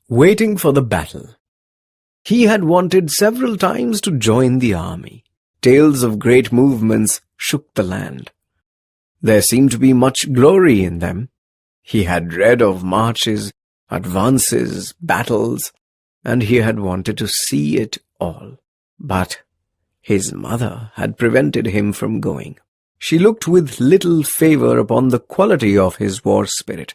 Waiting for the battle. He had wanted several times to join the army. Tales of great movements shook the land. There seemed to be much glory in them. He had read of marches, advances, battles, and he had wanted to see it all. But his mother had prevented him from going. She looked with little favor upon the quality of his war spirit.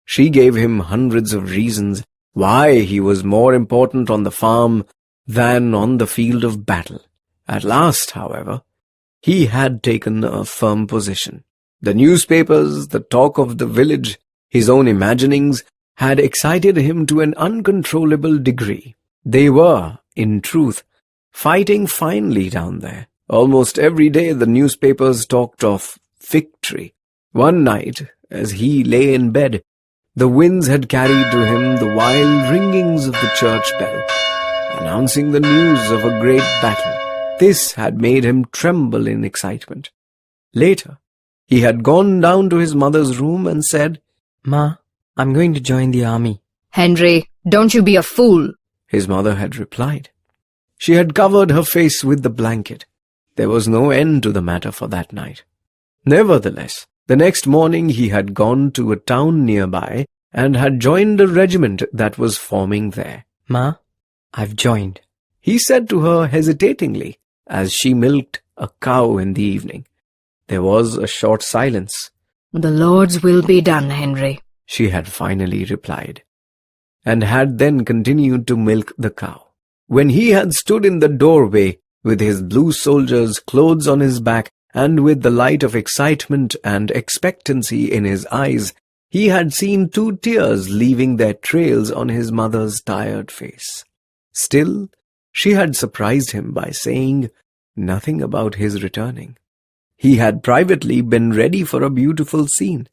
She gave him hundreds of reasons why he was more important on the farm than on the field of battle. At last, however, he had taken a firm position. The newspapers, the talk of the village, his own imaginings had excited him to an uncontrollable degree. They were, in truth, fighting finely down there. Almost every day the newspapers talked of victory. One night, as he lay in bed, the winds had carried to him the wild ringings of the church bell, announcing the news of a great battle. This had made him tremble in excitement. Later, he had gone down to his mother's room and said, "Ma, I'm going to join the army." "Henry, don't you be a fool," his mother had replied. She had covered her face with the blanket. There was no end to the matter for that night. Nevertheless, the next morning he had gone to a town nearby and had joined a regiment that was forming there. "Ma, I've joined," he said to her hesitatingly as she milked a cow in the evening. There was a short silence. "The Lord's will be done, Henry," she had finally replied, and had then continued to milk the cow. When he had stood in the doorway with his blue soldier's clothes on his back and with the light of excitement and expectancy in his eyes, he had seen 2 tears leaving their trails on his mother's tired face. Still, she had surprised him by saying nothing about his returning. He had privately been ready for a beautiful scene.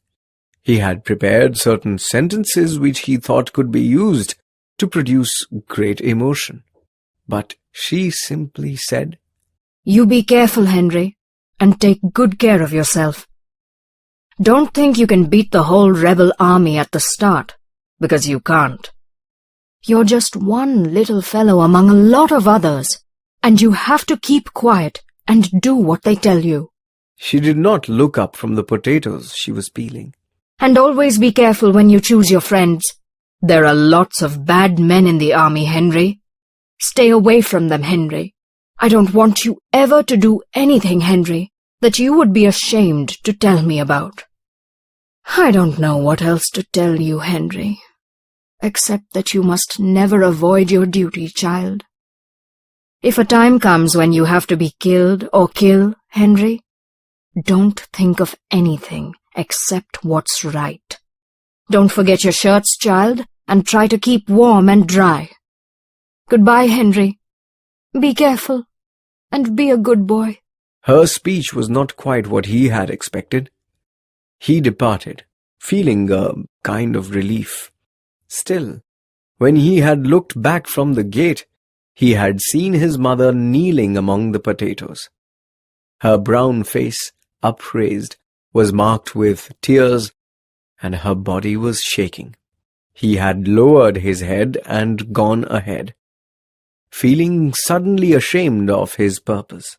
He had prepared certain sentences which he thought could be used to produce great emotion. But she simply said, "You be careful, Henry, and take good care of yourself. Don't think you can beat the whole rebel army at the start, because you can't. You're just one little fellow among a lot of others, and you have to keep quiet and do what they tell you." She did not look up from the potatoes she was peeling. "And always be careful when you choose your friends. There are lots of bad men in the army, Henry. Stay away from them, Henry. I don't want you ever to do anything, Henry, that you would be ashamed to tell me about." I don't know what else to tell you, Henry, except that you must never avoid your duty, child. If a time comes when you have to be killed or kill, Henry, don't think of anything except what's right. Don't forget your shirts, child, and try to keep warm and dry. Goodbye, Henry. Be careful, and be a good boy. Her speech was not quite what he had expected. He departed, feeling a kind of relief. Still, when he had looked back from the gate, he had seen his mother kneeling among the potatoes. Her brown face, upraised, was marked with tears, and her body was shaking. He had lowered his head and gone ahead, feeling suddenly ashamed of his purpose.